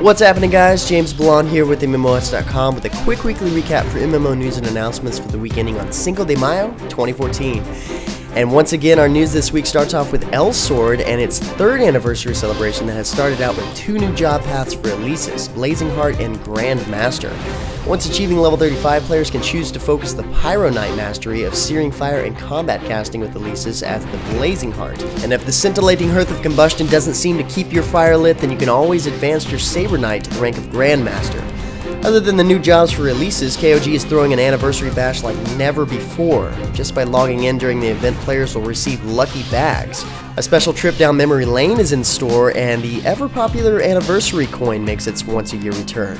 What's happening, guys? James Blonde here with MMOHuts.com with a quick weekly recap for MMO news and announcements for the week ending on Cinco de Mayo 2014. And once again, our news this week starts off with Elsword and its 3rd anniversary celebration that has started out with 2 new job paths for Elesis, Blazing Heart and Grandmaster. Once achieving level 35, players can choose to focus the Pyro Knight mastery of Searing Fire and combat casting with Elesis as the Blazing Heart. And if the scintillating hearth of combustion doesn't seem to keep your fire lit, then you can always advance your Saber Knight to the rank of Grandmaster. Other than the new jobs for Elesis, KOG is throwing an anniversary bash like never before. Just by logging in during the event, players will receive lucky bags. A special trip down memory lane is in store, and the ever-popular anniversary coin makes its once-a-year return.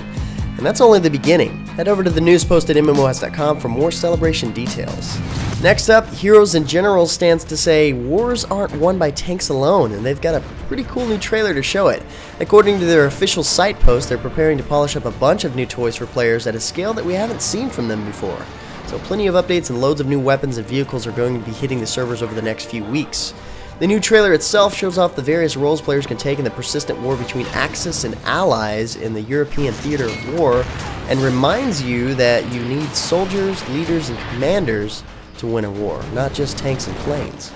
And that's only the beginning. Head over to the news post at MMOHuts.com for more celebration details. Next up, Heroes and Generals stands to say wars aren't won by tanks alone, and they've got a pretty cool new trailer to show it. According to their official site post, they're preparing to polish up a bunch of new toys for players at a scale that we haven't seen from them before. So plenty of updates and loads of new weapons and vehicles are going to be hitting the servers over the next few weeks. The new trailer itself shows off the various roles players can take in the persistent war between Axis and allies in the European theater of war, and reminds you that you need soldiers, leaders, and commanders to win a war, not just tanks and planes.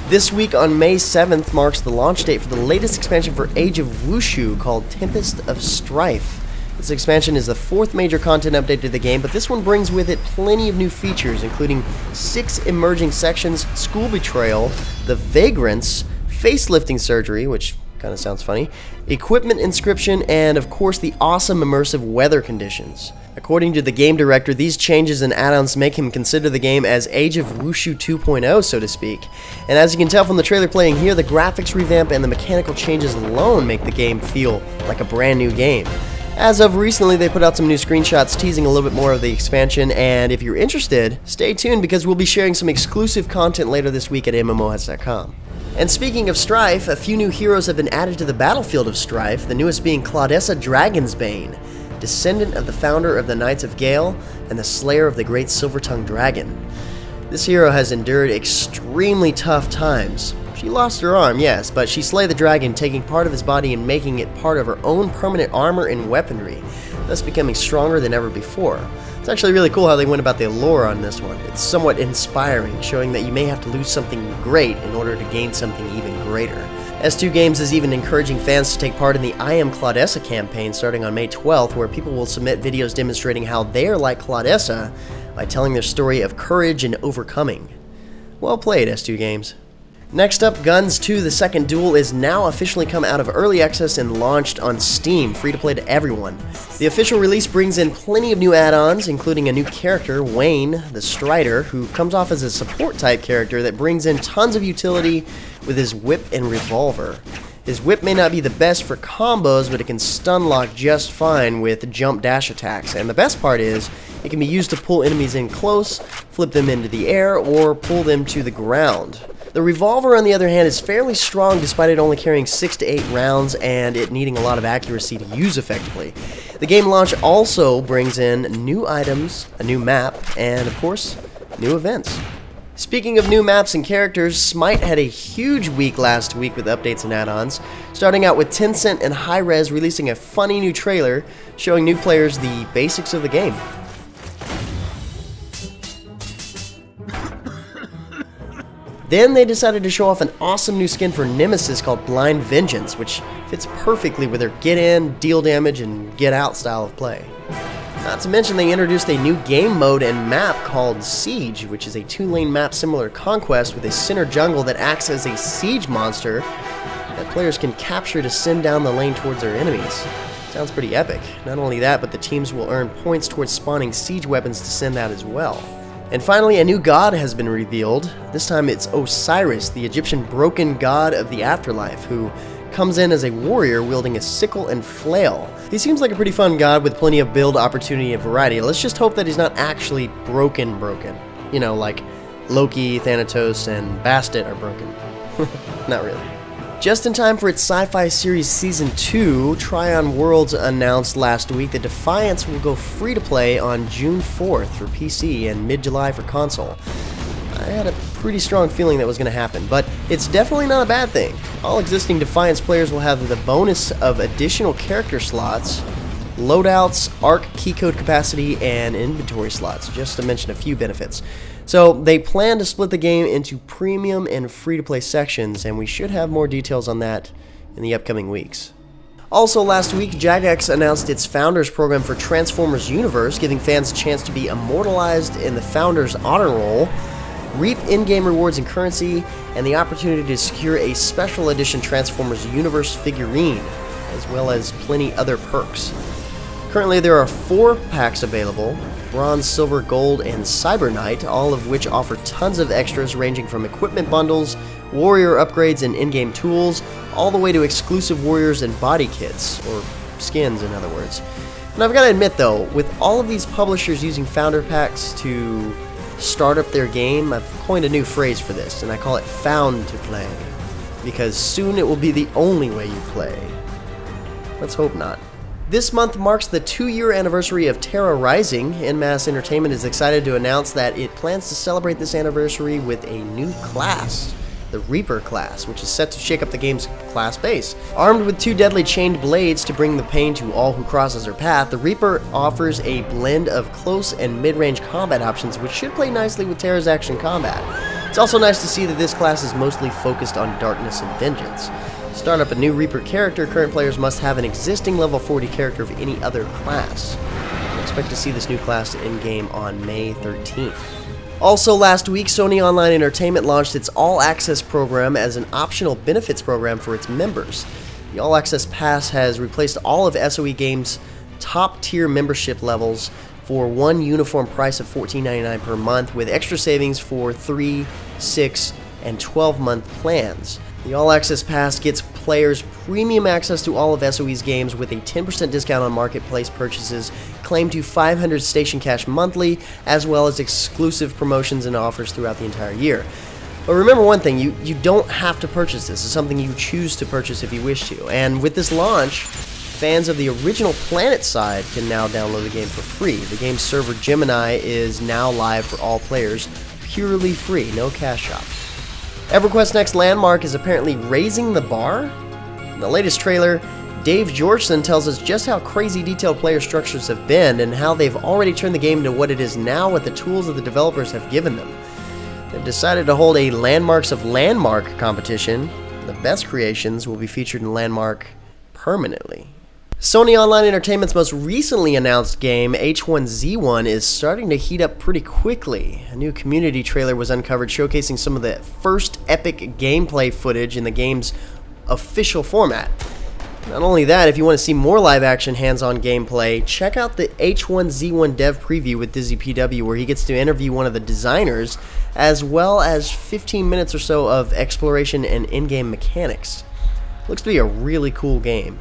This week on May 7th marks the launch date for the latest expansion for Age of Wushu called Tempest of Strife. This expansion is the 4th major content update to the game, but this one brings with it plenty of new features, including 6 emerging sections, school betrayal, the vagrants, facelifting surgery, which kind of sounds funny, equipment inscription, and of course the awesome immersive weather conditions. According to the game director, these changes and add-ons make him consider the game as Age of Wushu 2.0, so to speak. And as you can tell from the trailer playing here, the graphics revamp and the mechanical changes alone make the game feel like a brand new game. As of recently, they put out some new screenshots teasing a little bit more of the expansion, and if you're interested, stay tuned because we'll be sharing some exclusive content later this week at MMOHuts.com. And speaking of Strife, a few new heroes have been added to the battlefield of Strife, the newest being Claudessa Dragonsbane, descendant of the founder of the Knights of Gale and the slayer of the great silvertongue dragon. This hero has endured extremely tough times. She lost her arm, yes, but she slayed the dragon, taking part of his body and making it part of her own permanent armor and weaponry, thus becoming stronger than ever before. It's actually really cool how they went about the lore on this one. It's somewhat inspiring, showing that you may have to lose something great in order to gain something even greater. S2 Games is even encouraging fans to take part in the I Am Claudessa campaign starting on May 12th, where people will submit videos demonstrating how they are like Claudessa by telling their story of courage and overcoming. Well played, S2 Games. Next up, Gunz 2 The Second Duel is now officially come out of early access and launched on Steam, free to play to everyone. The official release brings in plenty of new add-ons, including a new character, Wayne, the Strider, who comes off as a support type character that brings in tons of utility with his whip and revolver. His whip may not be the best for combos, but it can stun lock just fine with jump dash attacks, and the best part is, it can be used to pull enemies in close, flip them into the air, or pull them to the ground. The revolver, on the other hand, is fairly strong despite it only carrying 6 to 8 rounds and it needing a lot of accuracy to use effectively. The game launch also brings in new items, a new map, and of course, new events. Speaking of new maps and characters, Smite had a huge week last week with updates and add-ons, starting out with Tencent and Hi-Rez releasing a funny new trailer showing new players the basics of the game. Then they decided to show off an awesome new skin for Nemesis called Blind Vengeance, which fits perfectly with their get in, deal damage, and get out style of play. Not to mention they introduced a new game mode and map called Siege, which is a 2-lane map similar to Conquest with a center jungle that acts as a siege monster that players can capture to send down the lane towards their enemies. Sounds pretty epic. Not only that, but the teams will earn points towards spawning siege weapons to send out as well. And finally, a new god has been revealed. This time it's Osiris, the Egyptian broken god of the afterlife, who comes in as a warrior wielding a sickle and flail. He seems like a pretty fun god with plenty of build opportunity and variety. Let's just hope that he's not actually broken. You know, like Loki, Thanatos, and Bastet are broken. Not really. Just in time for its sci-fi series Season 2, Trion Worlds announced last week that Defiance will go free to play on June 4th for PC and mid-July for console. I had a pretty strong feeling that was going to happen, but it's definitely not a bad thing. All existing Defiance players will have the bonus of additional character slots, loadouts, arc keycode capacity, and inventory slots, just to mention a few benefits. So they plan to split the game into premium and free-to-play sections, and we should have more details on that in the upcoming weeks. Also last week, Jagex announced its Founders program for Transformers Universe, giving fans a chance to be immortalized in the Founders honor roll, reap in-game rewards and currency, and the opportunity to secure a special edition Transformers Universe figurine, as well as plenty other perks. Currently there are 4 packs available: Bronze, Silver, Gold, and Cyber Knight, all of which offer tons of extras ranging from equipment bundles, warrior upgrades and in-game tools, all the way to exclusive warriors and body kits, or skins in other words. And I've got to admit though, with all of these publishers using Founder Packs to start up their game, I've coined a new phrase for this, and I call it Found to Play, because soon it will be the only way you play. Let's hope not. This month marks the 2-year anniversary of Tera Rising. NMass Entertainment is excited to announce that it plans to celebrate this anniversary with a new class, the Reaper class, which is set to shake up the game's class base. Armed with 2 deadly chained blades to bring the pain to all who crosses their path, the Reaper offers a blend of close and mid-range combat options, which should play nicely with Tera's action combat. It's also nice to see that this class is mostly focused on darkness and vengeance. To start up a new Reaper character, current players must have an existing level 40 character of any other class. I expect to see this new class in-game on May 13th. Also last week, Sony Online Entertainment launched its All Access program as an optional benefits program for its members. The All Access Pass has replaced all of SOE Games' top-tier membership levels for one uniform price of $14.99 per month, with extra savings for 3, 6, and 12-month plans. The All Access Pass gets players premium access to all of SOE's games with a 10% discount on marketplace purchases, claim to 500 station cash monthly, as well as exclusive promotions and offers throughout the entire year. But remember one thing, you don't have to purchase this. It's something you choose to purchase if you wish to. And with this launch, fans of the original Planet side can now download the game for free. The game's server Gemini is now live for all players, purely free, no cash shops. EverQuest Next Landmark is apparently raising the bar. In the latest trailer, Dave Georgeson tells us just how crazy detailed player structures have been and how they've already turned the game into what it is now with the tools that the developers have given them. They've decided to hold a Landmarks of Landmark competition. The best creations will be featured in Landmark permanently. Sony Online Entertainment's most recently announced game, H1Z1, is starting to heat up pretty quickly. A new community trailer was uncovered showcasing some of the first epic gameplay footage in the game's official format. Not only that, if you want to see more live-action hands-on gameplay, check out the H1Z1 dev preview with Dizzy PW, where he gets to interview one of the designers, as well as 15 minutes or so of exploration and in-game mechanics. Looks to be a really cool game.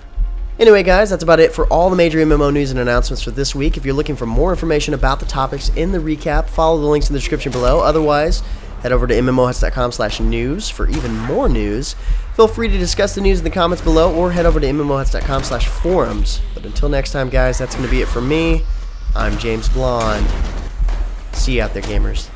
Anyway guys, that's about it for all the major MMO news and announcements for this week. If you're looking for more information about the topics in the recap, follow the links in the description below. Otherwise, head over to MMOHuts.com/news for even more news. Feel free to discuss the news in the comments below, or head over to MMOHuts.com/forums. But until next time guys, that's going to be it for me. I'm James Blonde. See you out there, gamers.